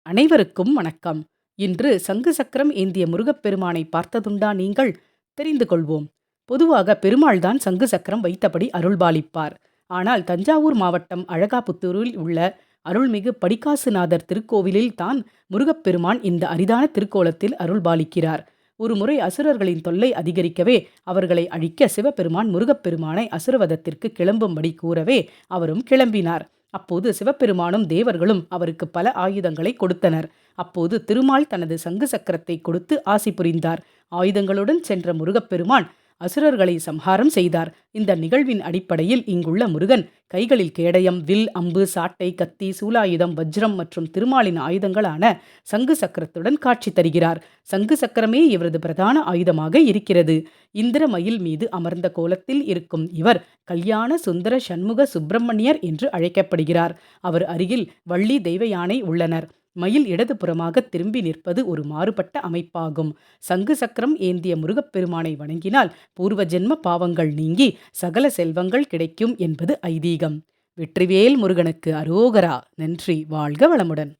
அனைவருக்கும் வணக்கம். இன்று சங்கு சக்கரம் ஏந்திய முருகப்பெருமானை பார்த்ததுண்டா நீங்கள்? தெரிந்து கொள்வோம். பொதுவாக பெருமாள்தான் சங்கு சக்கரம் வைத்தபடி அருள்பாலிப்பார். ஆனால் தஞ்சாவூர் மாவட்டம் அழகாபுத்தூரில் உள்ள அருள்மிகு படிக்காசுநாதர் திருக்கோவிலில் தான் முருகப்பெருமான் இந்த அரிதான திருக்கோலத்தில் அருள்பாலிக்கிறார். ஒருமுறை அசுரர்களின் தொல்லை அதிகரிக்கவே அவர்களை அழிக்க சிவபெருமான் முருகப்பெருமானை அசுரவதத்திற்கு கிளம்பும்படி கூறவே அவரும் கிளம்பினார். அப்போது சிவபெருமானும் தேவர்களும் அவருக்கு பல ஆயுதங்களை கொடுத்தனர். அப்போது திருமால் தனது சங்கு சக்கரத்தை கொடுத்து ஆசி புரிந்தார். ஆயுதங்களுடன் சென்ற முருகப்பெருமான் அசுரர்களை சம்ஹாரம் செய்தார். இந்த நிகழ்வின் அடிப்படையில் இங்குள்ள முருகன் கைகளில் கேடயம், வில், அம்பு, சாட்டை, கத்தி, சூலாயுதம், வஜ்ரம் மற்றும் திருமாலின் ஆயுதங்களான சங்கு சக்கரத்துடன் காட்சி தருகிறார். சங்கு சக்கரமே இவரது பிரதான ஆயுதமாக இருக்கிறது. இந்திர மயில் மீது அமர்ந்த கோலத்தில் இருக்கும் இவர் கல்யாண சுந்தர சண்முக சுப்பிரமணியர் என்று அழைக்கப்படுகிறார். அவர் அருகில் வள்ளி தெய்வ யானை உள்ளனர். மயில் இடது புறமாக திரும்பி நிற்பது ஒரு மாறுபட்ட அமைப்பாகும். சங்கு சக்கரம் ஏந்திய முருகப்பெருமானை வணங்கினால் பூர்வ ஜென்ம பாவங்கள் நீங்கி சகல செல்வங்கள் கிடைக்கும் என்பது ஐதீகம். வெற்றிவேல் முருகனுக்கு அரோகரா. நன்றி. வாழ்க வளமுடன்.